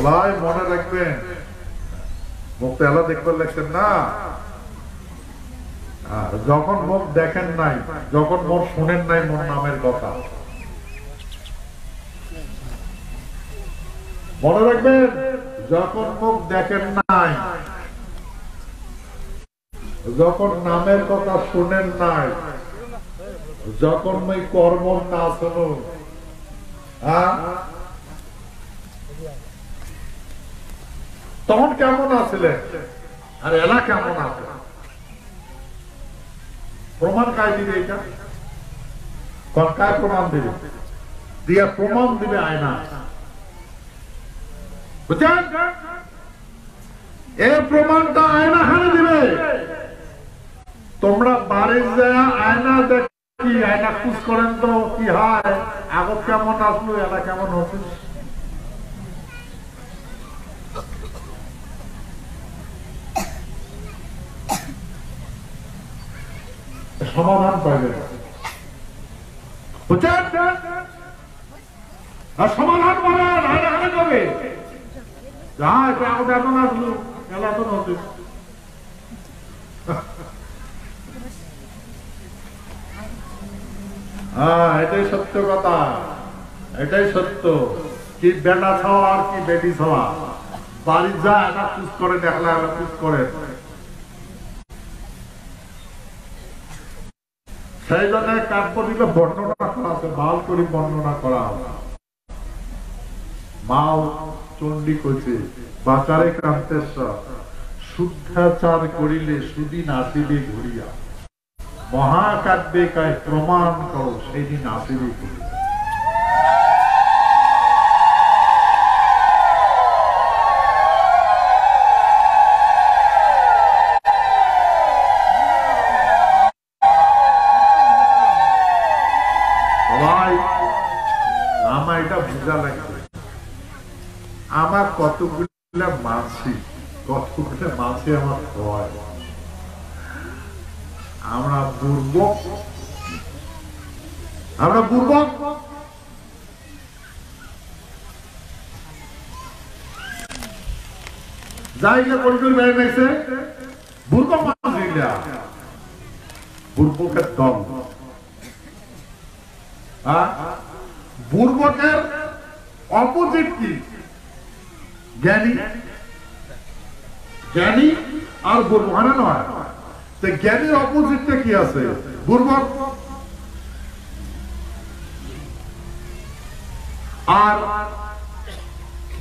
সবাই মনে রাখবেন, মুখ তো এলা দেখতে লাগছেন না, যখন মুখ দেখেন নাই, যখন মোর শুনেন নাই মোর নামের কথা, মনে রাখবেন, যখন মুখ দেখেন নাই, যখন নামের কথা শুনেন নাই, যখন মই কর্ম না শুনো, তখন কেমন আছিলেন আর এলা কেমন আছে? প্রমাণ কায় দিবে? এটা কায় প্রমাণ দিবে? দিয়া প্রমাণ দিবে আয়না, বুঝছেন? এই প্রমাণটা আয়না হারে দিবে। তোমরা বাড়ির যায় আয়না দেখি, আয়না খুশ করেন তো কি হয়, আগত কেমন আসলো, এলা কেমন হচ্ছে, সমাধান পাইবে, বুঝছেন? আর সমাধান বলেন আয়না হারে যাবে, আগত এমন আসলো, এলা তো হচ্ছে। এটাই সত্য কথা, এটাই সত্য। কি বেটা ছাওয়া আর কি বেটি ছাওয়া, বাড়ি যা এটা চুজ করে দেখলা, চুজ করে। সেই জন্য কাব্য দিলে বর্ণনা করা আছে, মাল করে বর্ণনা করা। মাও চণ্ডী কইছে, বাচারে ক্রান্তেশ্বর, শুদ্ধাচার করিলে সুদিন আসিবে ঘুরিয়া, মহাকাব্যে কায় প্রমাণ করো সেই দিন আসিবে ঘুরিয়া। সবাই আমার এটা বোঝা লাগবে, আমার কতগুলো মাছি, কতগুলো মাছি আমার হয়। আমরা বুর্বক, আমরা বুর্বক, জায়গা পরিচয় বেড়ে গেছে, বুর্বক মানুষ, বুর্বকের দল। বুর্বকের অপোজিট কি? জ্ঞানী। জ্ঞানী আর বুর্বক না নয়, জ্ঞানীর অপোজিটটা কি আছে? বুর্বক। আর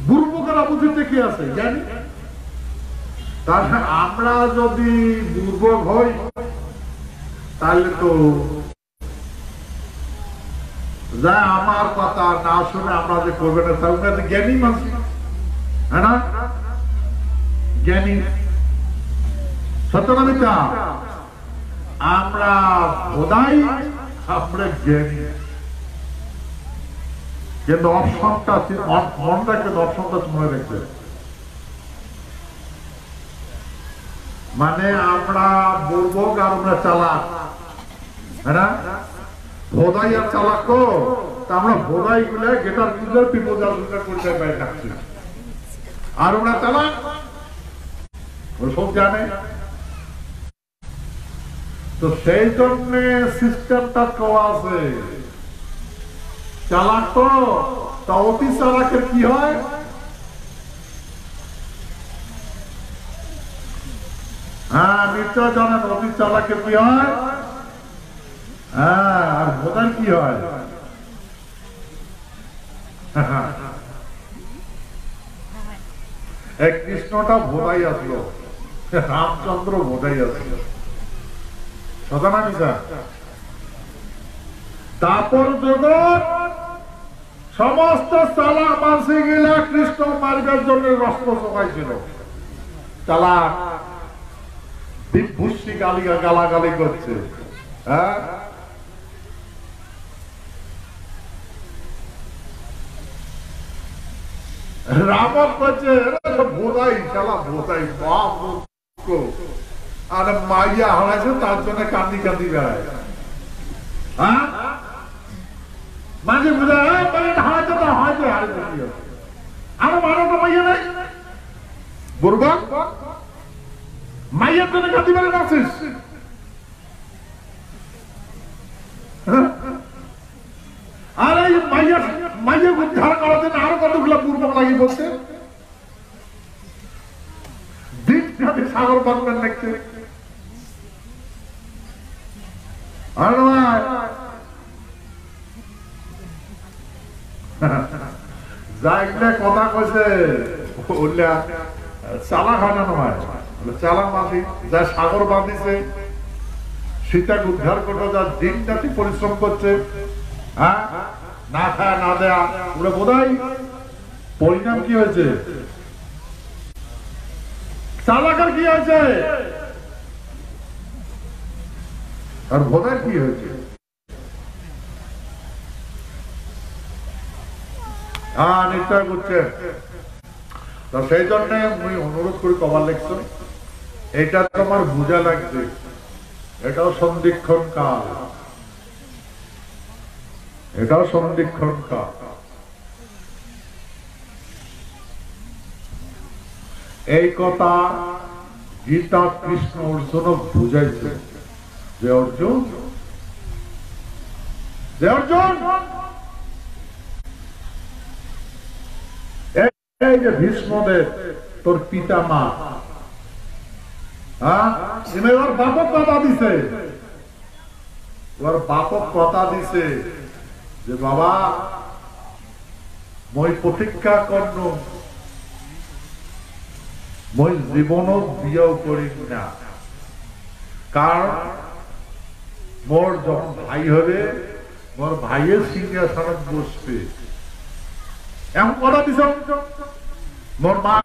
বুর্বকের অপোজিটটা কি আছে? জ্ঞানী। তাহলে আমরা যদি বুর্বক হই তাহলে তো যা আমার কথা না শুনে আমরা যে করবে না, তাহলে জ্ঞানী মানুষ, হ্যাঁ না? জ্ঞানী সত্যমিতা, আমরা বোধাই, আমরা জ্ঞানী। কিন্তু অপশনটা মনটা, কিন্তু অপশনটা মনে রাখবে, মানে আমরা বুর্বক আর আমরা চালাক, হ্যাঁ না? বোধাই আর চালাক, তা আমরা বোধাই গুলো গেটার গুলো পিপোজার গুলো করতে পারি থাকছি, আর ওরা চালাক, সব জানে। তো সেই জন্য সিস্টেমটা করা আছে। চালাক তো, তা অতি চালাকের কি হয়? হ্যাঁ, নিশ্চয় জানেন অতি চালাকের কি হয়। হ্যাঁ, আর বোধার কি হয়? এক কৃষ্ণটা বোধাই আসলো, রামচন্দ্র বোধাই আসলো, তারপর জগৎ সমস্ত চালা মানসি গিলা কৃষ্ণ মার্গের জন্য রস্ত জোগাইছিল। চালাক বিভূষি গালাগালি করছে, হ্যাঁ, রাম করছে বোধাই, চালা বোধাই, বাপ আর মাইয়া হারাইছে, তার জন্য কান্দি কান্দি বেড়ায়। হ্যাঁ, মাঝে বুঝে হারাইছে, তো হারাইছে, আরো মারো তো মাইয়া নাই, বুড়বা মাইয়ের জন্য কাঁদি মেরে নাচিস, আর এই মাইয়া উদ্ধার করার জন্য আরো কতগুলো বুড়বক লাগিয়ে বলছে, দিন রাতে সাগর বাঁধবেন দেখছে। আর যাইলে কথা কইছে চালা খানা নয়, চালা মাঝি যা সাগর বাঁধিছে, সীতাকে উদ্ধার করতে যা দিন রাতে পরিশ্রম করছে, হ্যাঁ, না খায় না দেয়া, ওরা বোধহয় পরিণাম কি হয়েছে, চালাকার কি হয়েছে, আর বোধহয় কি হয়েছে, নিশ্চয় বুঝছেন। তো সেই জন্য আমি অনুরোধ করি কবার লেখছো, এটা তোমার বুঝা লাগবে, এটাও সন্ধিক্ষণ কাল, এটাও সন্ধিক্ষণ কাল। এই কথা গীতা কৃষ্ণ অর্জুন বুঝাইছে যে অর্জুন এই যে ভীষ্মদেব তোর পিতা মা, ওর বাপক কথা দিছে, ওর বাপক কথা দিছে যে বাবা মই প্রতীক্ষা করন, মই জীবনও বিয়েও করি না, কারণ মোর যখন ভাই হবে মোর ভাইয়ের সিংহাসনে বসবে, এমন কথা দিছ। মোর মা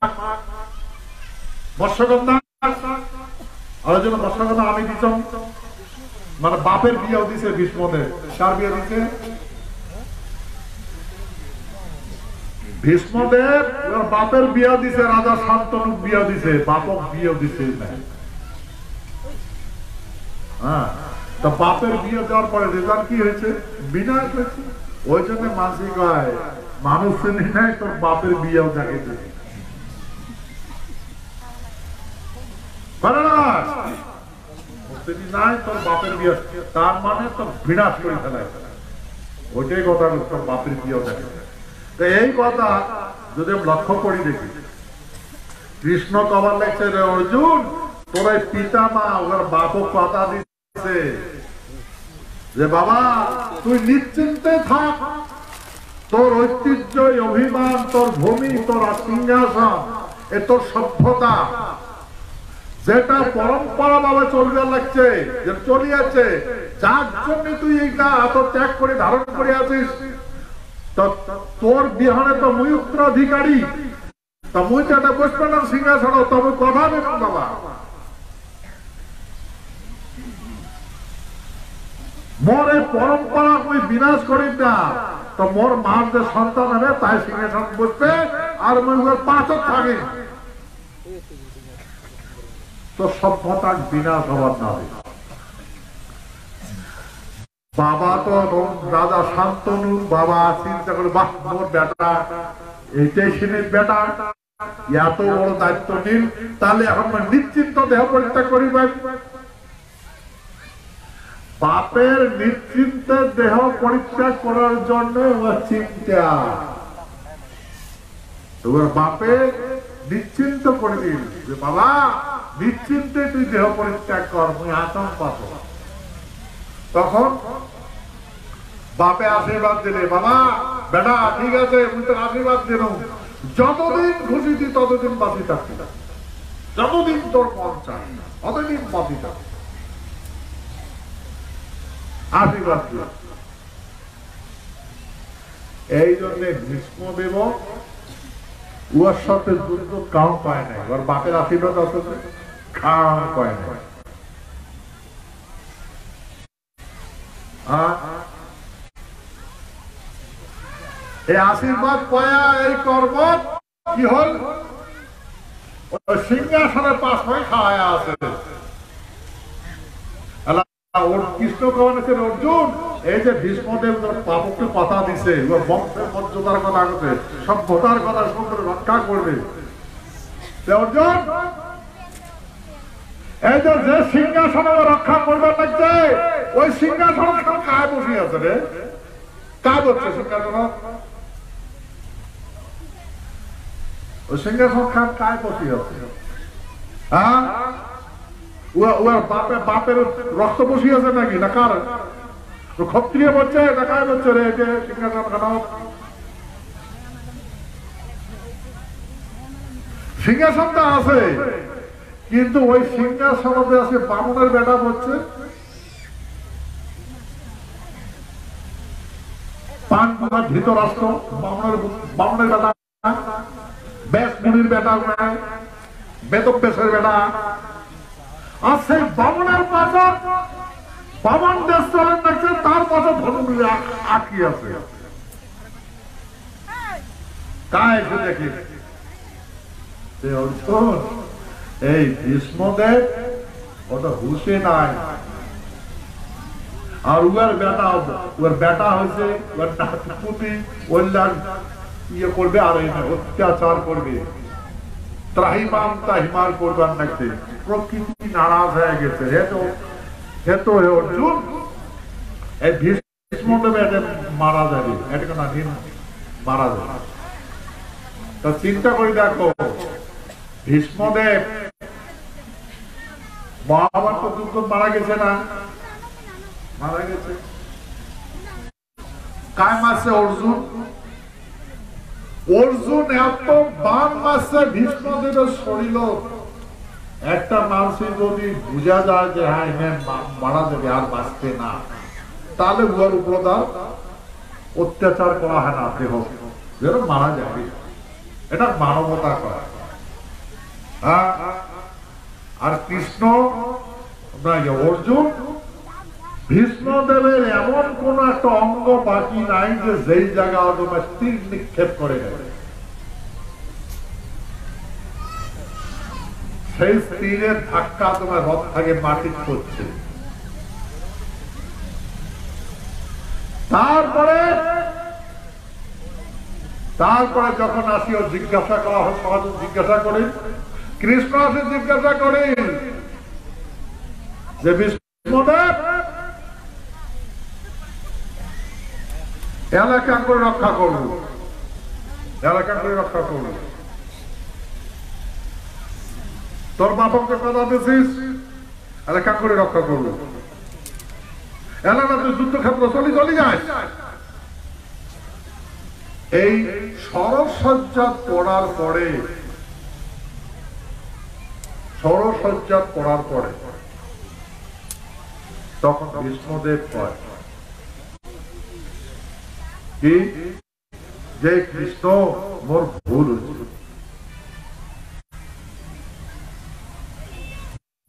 বর্ষকন্যা আলোচনা, বর্ষকন্যা আমি দিছ, মানে বাপের বিয়েও দিছে ভীষ্মদেব, কার বিয়ে দিছে, ভীষ্মদেব বাপের বিয়ে দিছে, রাজা শান্তনু বিয়ে দিছে, বাপক বিয়ে দিছে না। হ্যাঁ, তো বাপের বিয়ে দেওয়ার পরে রেজাল্ট কি হয়েছে, বিনাশ হয়েছে। ওই জন্য মানসিক হয় মানুষ চিনি নাই, তোর বাপের বিয়েও দেখাইতে নাই, তোর বাপের বিয়ে, তার মানে তোর বিনাশ করে ফেলায়, ওইটাই কথা, তোর বাপের বিয়েও দেখাইতে। এই কথা যদি আমি লক্ষ্য করি দেখি, কৃষ্ণ কবার লেগছে রে অর্জুন, তোর এই পিতা মা ওর বাপও কথা দিচ্ছে যে বাবা তুই নিশ্চিন্তে থাক, তোর ঐতিহ্য, অভিমান, তোর ভূমি, তোর সিংহাসন, এ তোর সভ্যতা, যেটা পরম্পরা ভাবে চলবে লাগছে, যে চলিয়াছে, যার জন্য তুই এইটা এত ত্যাগ করে ধারণ করে আছিস, তোর বিহারে তো মুই উত্তরাধিকারী, তা মুই তো এটা বসবে না সিংহাসন, তবে কথা দেবেন বাবা। মোর এই পরম্পরা মুই বিনাশ করি না, তো মোর মার যে সন্তান হবে তাই সিংহাসন বসবে, আর মুই পাঁচক থাকি, তো সভ্যতার বিনাশ হবার না। বাবা তো রাজা শান্তনু, বাবা চিন্তা করে বাহ মোর বেটা এইটাই শ্রেণীর বেটা, এত বড় দায়িত্ব নিন, তাহলে এখন নিশ্চিন্ত দেহ পরিত্যাগ করি। বাপের নিশ্চিন্ত দেহ পরিত্যাগ করার জন্য চিন্তা, তোমার বাপে নিশ্চিন্ত করে দিন যে বাবা নিশ্চিন্তে তুই দেহ পরিত্যাগ কর, মুই আতঙ্ক পাব। তখন বাপে আশীর্বাদ দিলে, বাবা বেটা ঠিক আছে, মুই তোর আশীর্বাদ দিল, যতদিন খুশি তুই ততদিন বাঁচি থাকবি, যতদিন তোর মন চায় ততদিন বাঁচি থাকবি, আশীর্বাদ দিল। এই জন্য ভীষ্মদেব উহার সাথে যুদ্ধ কাউ পায় নাই, ওর বাপের আশীর্বাদ আছে, কাউ পায় নাই। এই আশীর্বাদ পায়া এই কর্ম কি হল, সিংহাসনের পাশ হয়ে খাওয়ায় আছে। কৃষ্ণ কমানেছে অর্জুন, এই যে ভীষ্মদেব পাপকে কথা দিছে, বংশের মর্যাদার কথা আছে, সভ্যতার কথা সুন্দর রক্ষা করবে, অর্জুন এই যে সিংহাসন রক্ষা করবার লাগছে ওই সিংহাসন কায় বসে আছে রে? কাজ হচ্ছে সিংহাসন? ওই সিংহাসন খান কায় বসে আছে? হ্যাঁ, ওর বাপের রক্ত বসে আছে নাকি? না কার ক্ষত্রিয় বলছে না কায় বলছে রে যে সিংহাসন খানাও? সিংহাসনটা আছে কিন্তু ওই সিংহাসন আছে বামুনের বেটা বলছে পান পাতার ধৃতরাষ্ট্র বামুনের বেটা, বেশ মুনির বেটা, বেদব্যাসের বেটা। আর সেই বামুনের পাশে বামন দেশ চলেন দেখছে তার পাশে ধনুর আঁকি আছে। কায় এসে দেখি অর্জুন এই ভীষ্মদেব ওটা হুশে নাই। আর ওর বেটা হয়েছে ওর নাতি ওর ইয়ে করবে আর অত্যাচার করবে, ত্রাহিমাম তাহিমার করবার নাকি প্রকৃতি নারাজ হয়ে গেছে। হে তো অর্জুন এই ভীষ্মদেব এটা মারা যাবে, এটা কেন মারা যাবে। তা চিন্তা করে দেখো ভীষ্মদেব মহাভারত যুদ্ধ মারা গেছে না? মারা গেছে। কায় মারছে? অর্জুন। অর্জুন এত বান মারছে ভীষ্মদেবের শরীর একটা মানুষই যদি বুঝা যায় যে হ্যাঁ মারা যাবে আর বাঁচতে না, তাহলে উহার উপর অত্যাচার করা হয় না, দেহ যেন মারা যাবে। এটা মানবতা করা। আর কৃষ্ণ অর্জুন ভীষ্মদেবের এমন কোন একটা অঙ্গ বাকি নাই যে যেই জায়গা তোমার তীর নিক্ষেপ করে নেবে, সেই তীরের ধাক্কা তোমার রথ থেকে মাটি করছে। তারপরে যখন আসিও জিজ্ঞাসা করা হয়, সহজে জিজ্ঞাসা করি, কৃষ্ণ আসে জিজ্ঞাসা করি যে ভীষ্মদেব এলাকা করে রক্ষা করবো, এলাকা করে রক্ষা করবো, তোর বাপকে কথা দিয়েছিস এলাকা করে রক্ষা করবো, এলাকা তুই যুদ্ধক্ষেত্র চলে যায়। এই সরসজ্জা পড়ার পরে তখন ভীষ্মদেব কয় কি যে কৃষ্ণ মোর ভুল হয়েছে,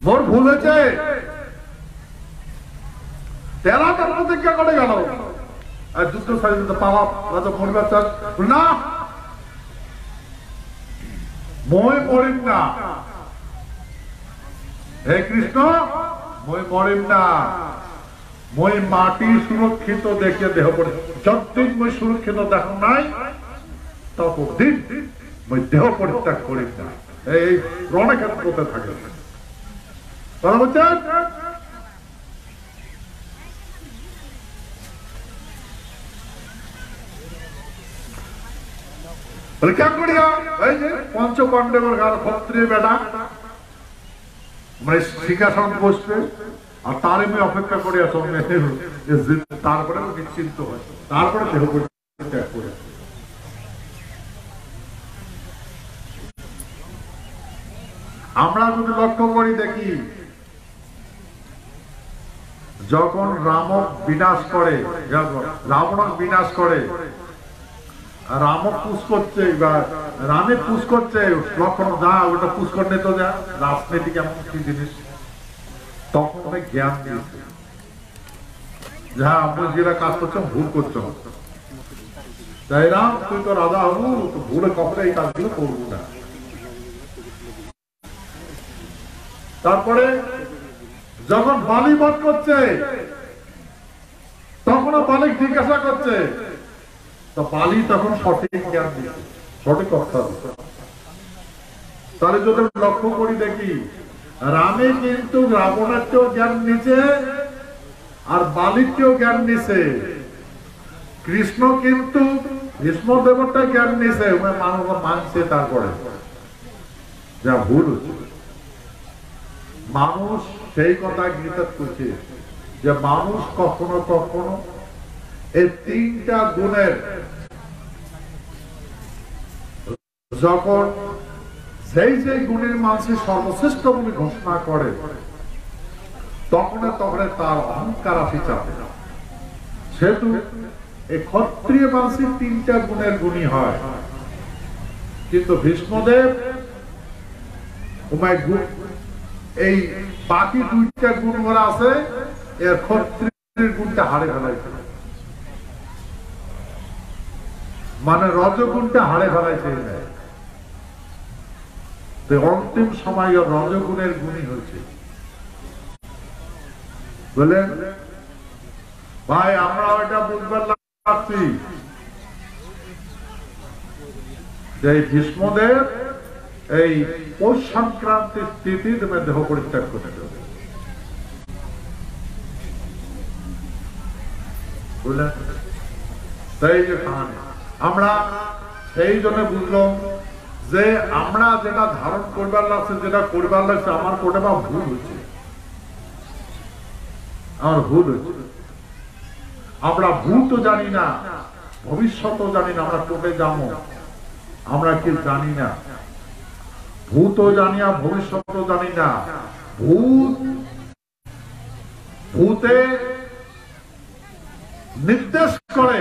মোর ভুল হয়েছে। তেরা তার প্রতিজ্ঞা করে গেল আর যুদ্ধ ছাড়িয়ে দিতে পাওয়া রাজা মরিবার চান না, মই মরিম না। হে কৃষ্ণ মই মরিম না, মই মাটি সুরক্ষিত দেখে দেহ পড়ে, যতদিন মই সুরক্ষিত দেখো নাই ততদিন মই দেহ পরিত্যাগ করিম না। এই রণক্ষেত্রতে থাকে কথা বলছেন। কেন করিয়া এই যে পঞ্চপাণ্ডবের ঘর ক্ষত্রিয় বেটা মানে সিংহাসন বসবে আর তার এমনি অপেক্ষা করিয়া তারপরে নিশ্চিন্ত হয়, তারপরে দেহ পরিত্যাগ করে। আমরা যদি লক্ষ্য করি দেখি যখন রামক বিনাশ করে, রাবণক বিনাশ করে, রামক পুষ করছে বা রামে পুষ করছে, লক্ষণ যা ওটা পুষ করে নিত যা রাজনীতি কেমন কি জিনিস, তখন জ্ঞান দিয়েছে যা আমরা যেটা কাজ করছো ভুল করছো, তাই রাম তুই তো রাজা হবু, ভুলে কখনো এই কাজগুলো করবো না। তারপরে যখন বালি বধ করছে তখনও বালিক জিজ্ঞাসা করছে, তো বালি তখন সঠিক জ্ঞান দিচ্ছে, সঠিক কথা। তাহলে যদি লক্ষ্য করি দেখি রামে কিন্তু রাবণের চেয়েও জ্ঞান নিছে আর বালির চেয়েও জ্ঞান নিছে, কৃষ্ণ কিন্তু ভীষ্ম দেবতা জ্ঞান নিছে, মানুষ মানছে, তারপরে যা ভুল মানুষ সেই কথা গীতা করছে যে মানুষ কখনো কখনো এই তিনটা গুণের যখন সেই সেই গুণের মানুষের সর্বশ্রেষ্ঠ বলে ঘোষণা করে তখন তার অহংকার আসি চাপে। সেহেতু এই ক্ষত্রিয় মানুষের তিনটা গুণের গুণী হয়, কিন্তু ভীষ্মদেব এই বাকি দুইটা গুণ ওরা আছে, এর ক্ষত্রিয়ের গুণটা হারে ফেলাইছে, মানে রজগুণটা হারে ফেলাইছে। অন্তিম সময় রজগুণের গুণী হয়েছে। বলেন ভাই, আমরা ওইটা বুঝবার লাগছি যে ভীষ্মদেব এই পৌষ সংক্রান্তির স্থিতি তুমি দেহ পরিত্যাগ করে দেবে। বুঝলেন? সেই যে কাহানি আমরা সেই জন্য বুঝলাম যে আমরা যেটা ধারণ করবার লাগছে, যেটা করবার লাগছে, আমার কোটে বা ভুল হয়েছে, আমার ভুল হয়েছে। আমরা ভূত জানি না, ভবিষ্যৎ জানি না, আমরা কোটে যাবো আমরা কি জানি না, ভূত জানি না, ভবিষ্যৎ জানি না। ভূতে নির্দেশ করে,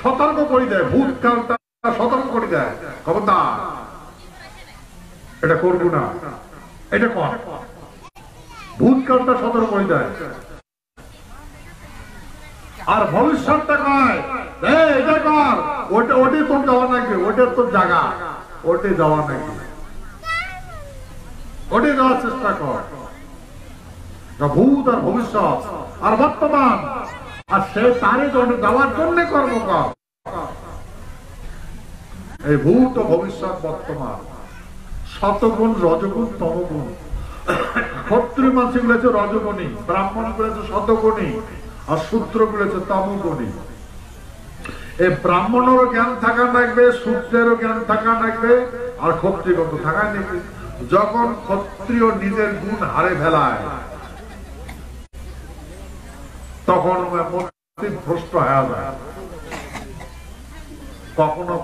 সতর্ক করে দেয়, ভূত কালটা সতর্ক করে দেয়, খবরদার এটা করবো না, এটা কর। ভূত কালটা সতর্ক করে দেয়। আর ভবিষ্যৎটা কয় এটা কর, ওটে তোর যাওয়া নাকি, ওটার তোর জায়গা, ওটে যাওয়া নাকি, ওটে যাওয়ার চেষ্টা কর। ভূত আর ভবিষ্যৎ আর বর্তমান, আর সে তারই যাওয়ার জন্য কর্ম কর। এই ভূত ভবিষ্যৎ বর্তমান, শতগুণ, রজগুণ, তমগুণ। ক্ষত্রিয় মানুষ গুলো রজগুণী, ব্রাহ্মণ গুলো শতগুণী, আর শূদ্র গুলো তমগুণী। এই ব্রাহ্মণেরও জ্ঞান থাকা লাগবে, শূদ্রেরও জ্ঞান থাকা লাগবে, আর ক্ষত্রিয়গত থাকা লাগবে। যখন ক্ষত্রিয় নিজের গুণ হারে ফেলায় তখন ভ্রষ্ট হয়ে যায়, কখনো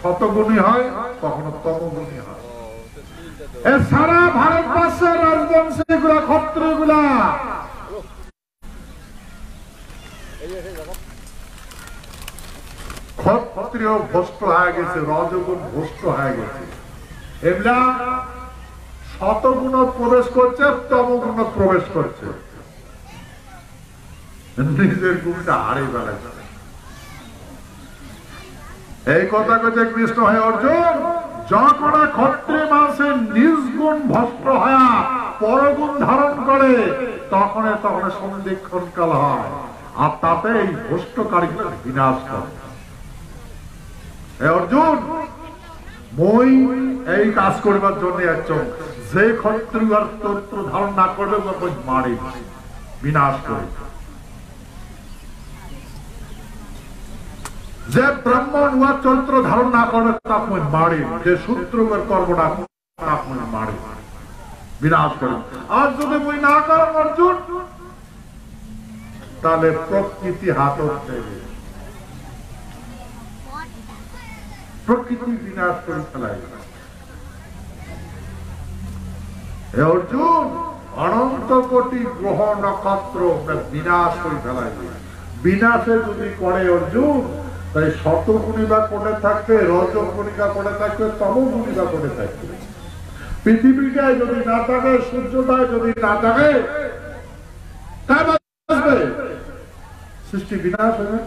শতগুণী হয়, কখনো তমগুণী হয়। সারা ভারতবর্ষের রাজবংশী গুলা, ক্ষত্রিয় গুলা ক্ষত্রিয় ভ্রষ্ট হয়ে গেছে, রজগুণ ভ্রষ্ট হয়ে গেছে। এগুলা শতগুণ প্রবেশ করছে, তমগুণ প্রবেশ করছে, নিজের গুণটা হারিয়ে ফেলেছে। এই কথা কইছে কৃষ্ণ, হে অর্জুন, যখন ক্ষত্রিয় মানুষের নিজ গুণ ভ্রষ্ট হয়ে পরগুণ ধারণ করে তখন সন্ধিক্ষণ কাল হয়, আর তাতে এই ভ্রষ্টকারীগুলো বিনাশ করে। হে অর্জুন, মই এই কাজ করবার জন্য একজন, যে ক্ষত্রিয় আর তন্ত্র ধারণ না করবে মারি, বিনাশ করে। যে ব্রাহ্মণ উহা চরিত্র ধারণ না করবে তাকে মারি, যে শূদ্র কর্ম না তাকে মারি, বিনাশ করে। আর যদি মই না করেন অর্জুন, তাহলে প্রকৃতি হাত দেবে, প্রকৃতি বিনাশ করে ফেলাই। হে অর্জুন, অনন্ত কোটি গ্রহ নক্ষত্র বিনাশ করে ফেলাই। বিনাশে যদি করে অর্জুন, তাই শতগুণী বা কোটে থাকবে, রজগুণী বা কোটে থাকবে, তমগুণী বা কোটে থাকবে। পৃথিবীটায় যদি না থাকে, সূর্যটায় যদি না থাকে, সৃষ্টি বিনাশ হবে।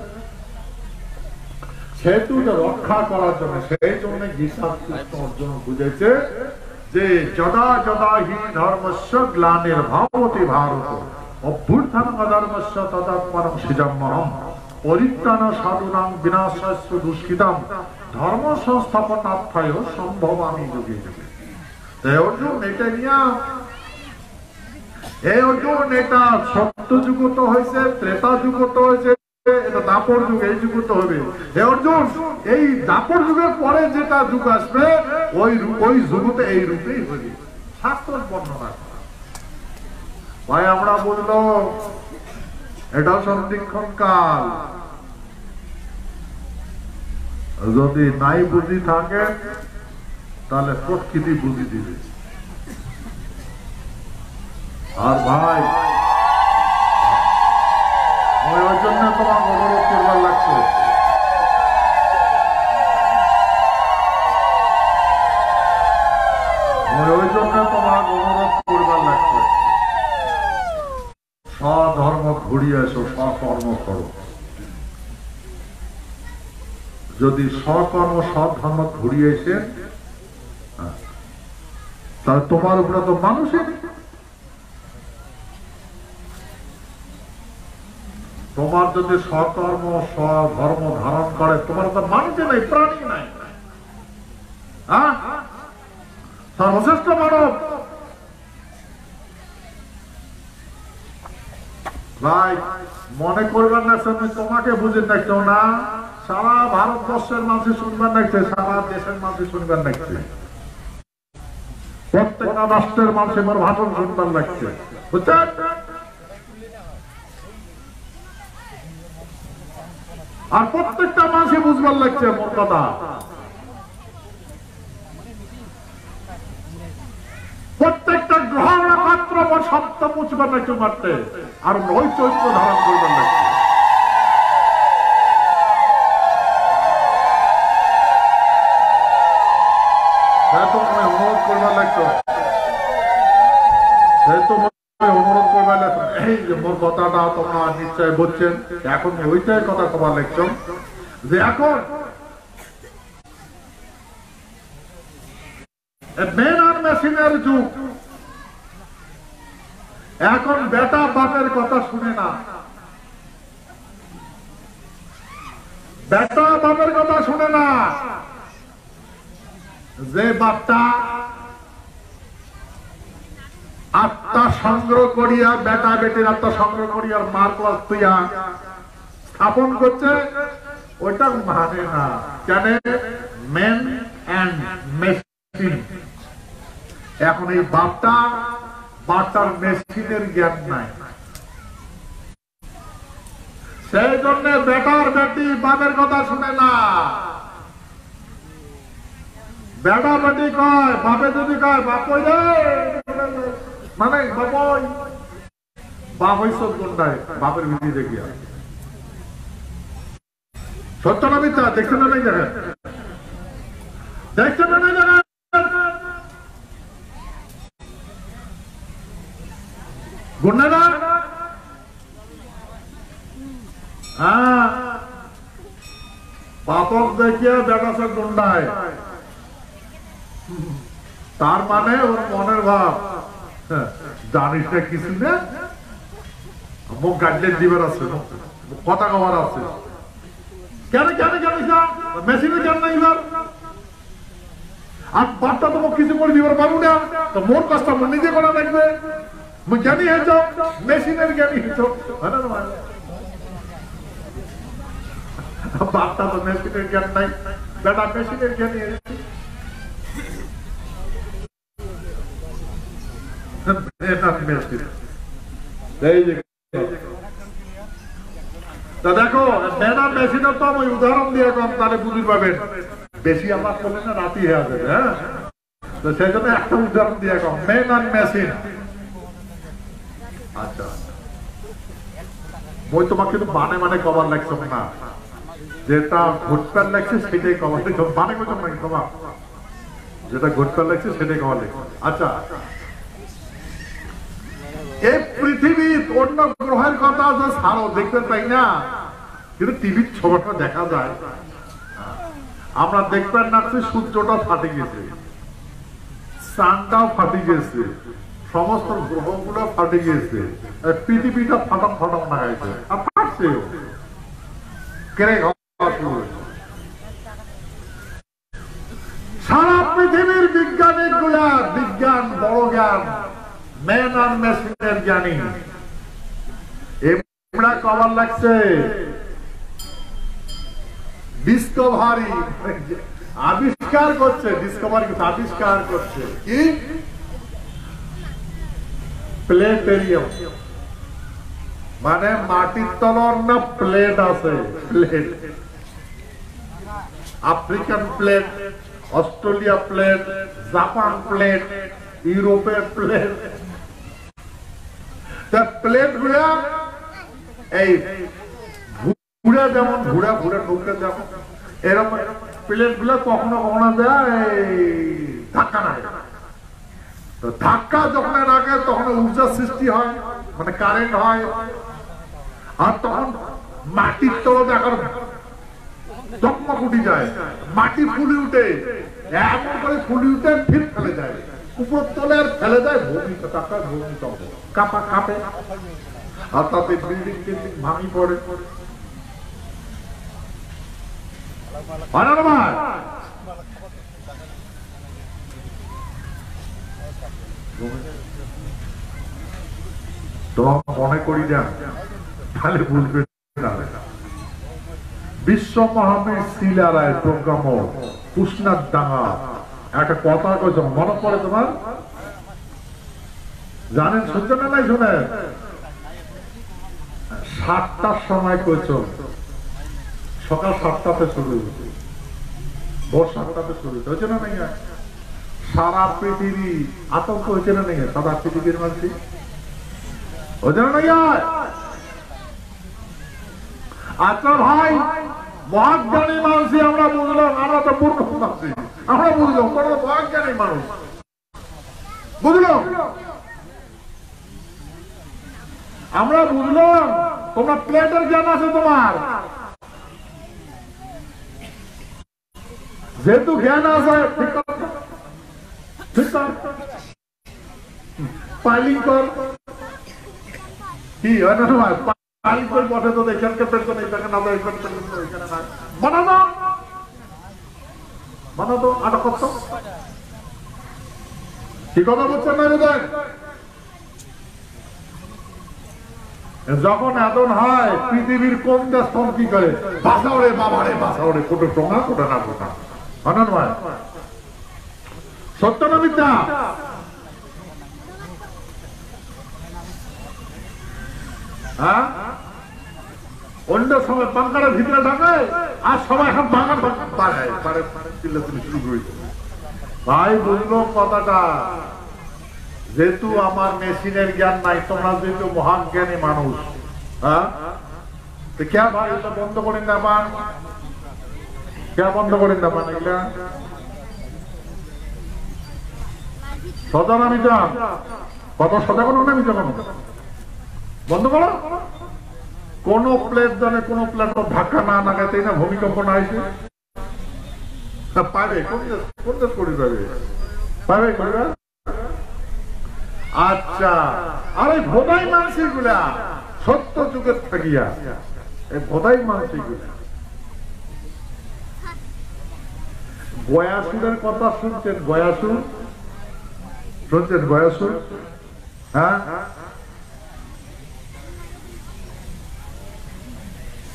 সেহেতু রক্ষা করার জন্য, সেই জন্য গীতা কৃষ্ণ অর্জুন বুঝেছে যে যদা যদা হি ধর্মস্য গ্লানির্ভবতি ভারত অভ্যুত্থানং অধর্মস্য তদাত্মানং সৃজাম্যহম পরিত্রাণ সাধুনাং বিনাশস্য দুষ্কৃতাম ধর্ম সংস্থাপনার্থায় সম্ভবামি যুগে যুগে। অর্জুন এটা নিয়ে এই অর্জুন এটা সত্য যুগত হয়েছে, ত্রেতা যুগত হয়েছে, এটা দাপর যুগ, এই যুগত হবে। হে অর্জুন, এই দাপর যুগের পরে যেটা যুগ আসবে ওই যুগতে এই রূপেই হবে। শাস্ত্র বর্ণনা ভাই আমরা বললো এটা সন্ধিক্ষণ কাল। যদি নাই বুদ্ধি থাকে তাহলে প্রকৃতি বুদ্ধি দিবে। আর ভাই ওই জন্য তোমার অনুরোধ করবার লাগছে, ওই জন্য তোমার অনুরোধ করবার লাগছে, স্বধর্ম ঘুরিয়ে এসো, স্বকর্ম করো। যদি স্বকর্ম সৎধর্ম ঘুরিয়ে এসে তাহলে তোমার উপরে তো মানুষের, তোমার যদি স্বকর্ম স্বধর্ম ধারণ করে তোমার তো মানুষে নাই, প্রাণী নাই, সর্বশ্রেষ্ঠ মানব। ভাই মনে করবেন না তোমাকে বুঝে দেখছো না, সারা ভারতবর্ষের মানুষ শুনবেন দেখছে, সারা দেশের মানুষ শুনবেন দেখছে, প্রত্যেকটা রাষ্ট্রের মানুষ এবার ভাষণ শুনবেন লাগছে, বুঝছেন? আর প্রত্যেকটা মানুষই বুঝবার লাগছে মোর কথা। প্রত্যেকটা গ্রহ নক্ষত্র সপ্ত বুঝবার লাগছে মারতে, আর ওই চরিত্র ধারণ করবার লাগছে। অনুরোধ করবার লাগতো, অনুরোধ করবার লাগতো, এই যে মোর কথাটা তোমরা নিশ্চয় বুঝছেন। এখন ওইটাই কথা কবার লাগছো যে এখন মেন আর মেশিনের যুগ। এখন বেটা বাপের কথা শুনে না, বেটা বাপের কথা শুনে না। যে বাপটা আত্মা সংগ্রহ করিয়া, বেটা বেটির আত্মা সংগ্রহ করিয়া মার ক্লাস তুইয়া স্থাপন করছে, ওইটা মানে না। কেন? Men and machine. এখন এই বাপটার মেশিনের জ্ঞান নাই, সেই জন্য বেটার বেটি বাপের কথা শুনে না। বেটা বেটি কয়, বাপে যদি কয় বাপ মানে বাপ হইস কোনটায়, বাপের বিধি দেখিয়া। সত্য না মিথ্যা? দেখছেন না নাই? দেখেন, দেখছেন না নাই? দেখেন গুন্ডা না? হ্যাঁ, বাপক দেখিয়া বেটা সব গুন্ডায়। তার মানে ওর মনের ভাব, জানিস না কিছু না, মুখ গাইডলাইন দিবার আছে, কথা কবার আছে। কেন কেন জানিস না? মেশিনে কেন না এবার? আর বাপটা তো কিছু করে দিবার পাবো না, তো মোর কাজটা নিজে করা দেখবে। জ্ঞানী হয়েছ, মেশিনের জ্ঞানী হয়েছ। বাপটা তো মেশিনের জ্ঞান নাই, বেটা মেশিনের জ্ঞানী হয়েছে। দেখো বেটা মেশিনের তো আমি উদাহরণ দিয়ে কম, তাহলে বুঝতে পারবেন। বেশি আবার করলে না রাতি হয়ে যাবে। হ্যাঁ, তো সেই জন্য একটা উদাহরণ দিয়ে কম, মেন আর মেশিন। আচ্ছা, মই তোমাকে কিন্তু মানে কভার লাগছে না, যেটা ঘটপার লাগছে সেটাই কভার লাগছে। মানে করছো নাকি তোমার? যেটা ঘটপার লাগছে সেটাই কভার লাগছে। আচ্ছা, এই পৃথিবীর অন্য গ্রহের কথা ছাড়ো, দেখতে পাই না, কিন্তু টিভির ছবিটা দেখা যায়। আমরা দেখবেন না সূর্যটা ফাটে গেছে, চাঁদটাও ফাটে গেছে, সমস্ত গ্রহগুলো ফাটে গেছে, পৃথিবীটা ফাটাম ফাটাম না গেছে, আর ফাটছেও। সারা পৃথিবীর বিজ্ঞানিক গুলা বিজ্ঞান বড় জ্ঞান ম্যান আর মেশিনের জ্ঞানী এমরা কবার লাগছে ডিসকভারি আবিষ্কার করছে ডিসকভারি আবিষ্কার করছে কি প্লেটেরিয়াম মানে মাটির তলর না প্লেট আছে plate African plate Australia plate Japan plate ইউরোপের প্লেট প্লেট গুলা এই ঘুরা যেমন ঘুরা ঘুরা নৌকা যেমন এরকম প্লেট গুলা কখনো কখনো দেয় ধাক্কা না তো ধাক্কা যখন রাখে তখন ঊর্জা সৃষ্টি হয় মানে কারেন্ট হয় আর তখন মাটির তলে দেখার চকমক উঠে যায় মাটি ফুলে উঠে এমন করে ফুলে উঠে ফির ফেলে যায় উপর তলে আর ফেলে যায় ভূমি টাকা ভূমি কাপা কাঁপে আর তাতে বিল্ডিং টিল্ডিং ভাঙি পড়ে তোমার মনে করি যান তাহলে বুঝবে না বিশ্ব মহাবীর শিলারায় প্রোগ্রাম উষ্ণার ডাঙা একটা কথা কইছ মনে পড়ে তোমার জানেন শুনছেন না নাই শুনেন 7টার সময় কইছ সকাল 7টাতে শুরু ভোর 7টাতে শুরু হয়েছে না নাই সারা পৃথিবী আতঙ্ক হয়েছে না নাই সারা পৃথিবীর মানুষ হয়েছে না নাই আচ্ছা ভাই মহাজ্ঞানী মানুষ আমরা বুঝলাম আমরা তো মূর্খ মানুষ আমরা বুঝলাম কোন মহাজ্ঞানী মানুষ বুঝলাম আমরা বুঝলাম তোমরা প্লেটের জ্ঞান আছে তোমার যেহেতু জ্ঞান আছে পাইলিং কর কি হয় না পাইলিং করে বসে তো এখানকার পেছন এখানে না এখানে না বানাতো আটক করতো কি কথা বলছেন না বোধ যখন এতন হয় পৃথিবীর কোন দেশ কি করে বাসা ওরে বাবা রে বাসা ওরে কোটো টোঙা কোটা না কোটা অনন ভাই সত্য না মিথ্যা হ্যাঁ অন্য সময় পাঙ্কারের ভিতরে ঢাকায় আর সবাই এখন বাগান বাগায় শুরু করেছে ভাই বুঝলো কথাটা যেহেতু আমার মেশিনের জ্ঞান নাই তোমরা যেহেতু মহান জ্ঞানী মানুষ হ্যাঁ কে ভাই এটা বন্ধ করেন না পান কে বন্ধ করেন না পান এটা সদা নামি যান কত সদা কোনো নামি যান বন্ধ করো কোন প্লেট জানে কোন প্লেট ধাক্কা না লাগাতে না ভূমিকম্প না হয়েছে পাবে কোন দেশ করে যাবে পাবে করবে আচ্ছা আর এই ভোদাই মানসিক গুলা সত্য যুগের থাকিয়া এই ভোদাই মানসিক গুলা গয়াসুরের কথা শুনছেন গয়াসুর শুনছেন গয়াসুর হ্যাঁ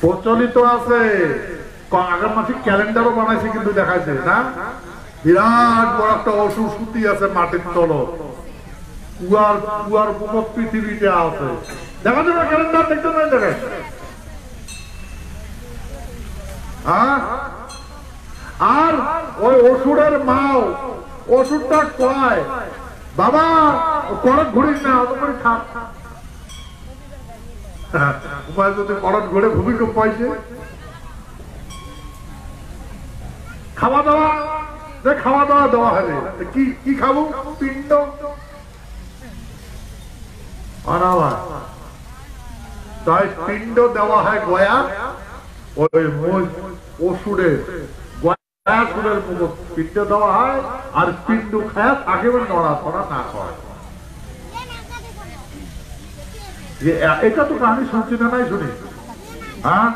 প্রচলিত আছে আগের মাসে ক্যালেন্ডারও বানাইছে কিন্তু দেখাইছে না বিরাট বড় একটা অসুর সুতি আছে মাটির তল কুয়ার কুয়ার বুকত পৃথিবীতে আছে দেখা যাবে ক্যালেন্ডার দেখতে নাই দেখে আর ওই অসুরের মাও অসুরটা কয় বাবা করত ঘুরিস না অত করে থাক উপায় যদি করত ঘুরে ভূমিকম্প পাইছে খাওয়া দাওয়া খাওয়া দাওয়া দেওয়া হবে কি কি খাবো পিণ্ড তাই পিণ্ড দেওয়া হয় গয়া ওই অসুরের গয়াসুরের মুখ পিণ্ড দেওয়া হয় আর পিণ্ড খায় একেবারে নড়াচড়া না হয় এটা তো কাহিনী শুনছি না নাই শুনি হ্যাঁ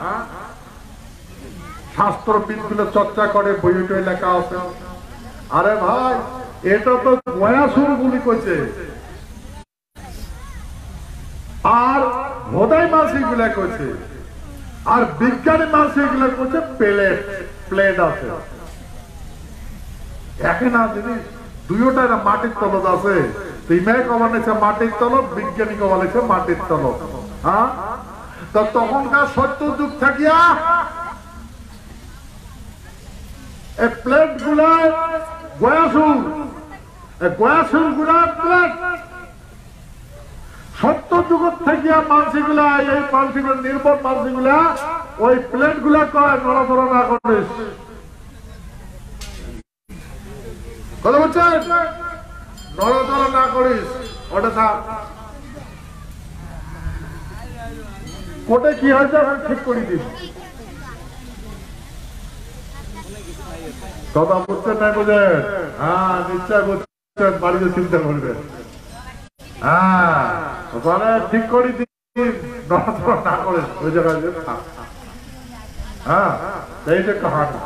শাস্ত্রবিদ গুলো চর্চা করে বইটা লেখা আছে আরে ভাই এটা তো গয়াসুর গুলি কইছে, আর ভোদাই মাছ এগুলা কইছে, আর বিজ্ঞানী মাছ এগুলা কইছে প্লেট প্লেট আছে। এখন না জিনিস দুইটা মাটির তলদ আছে, তিমাই কমানেছে মাটির তলদ, বিজ্ঞানী কমানেছে মাটির তলদ। হ্যাঁ, তো তখনকার সত্য যুগ থাকিয়া এই প্লেট গুলা গয়াসুর, গয়াসুর গুলা প্লেট সত্য যুগ থাকিয়া মানসিগুলা, এই মানসিগুলো নির্ভর মানসিগুলা ওই প্লেট গুলা কয় নড়াচড়া না করিস। কথা বলছেন, নড়াচড়া না করিস, ওটা থাক। কোটে কি হয়েছে এখন ঠিক করে দিস। কথা বুঝছেন না বুঝেন? হ্যাঁ নিশ্চয় বুঝছেন, বাড়িতে চিন্তা করবেন। হ্যাঁ ওখানে ঠিক করে দিস, নড়াচড়া না করিস ওই জায়গায়। হ্যাঁ এই যে কাহানি।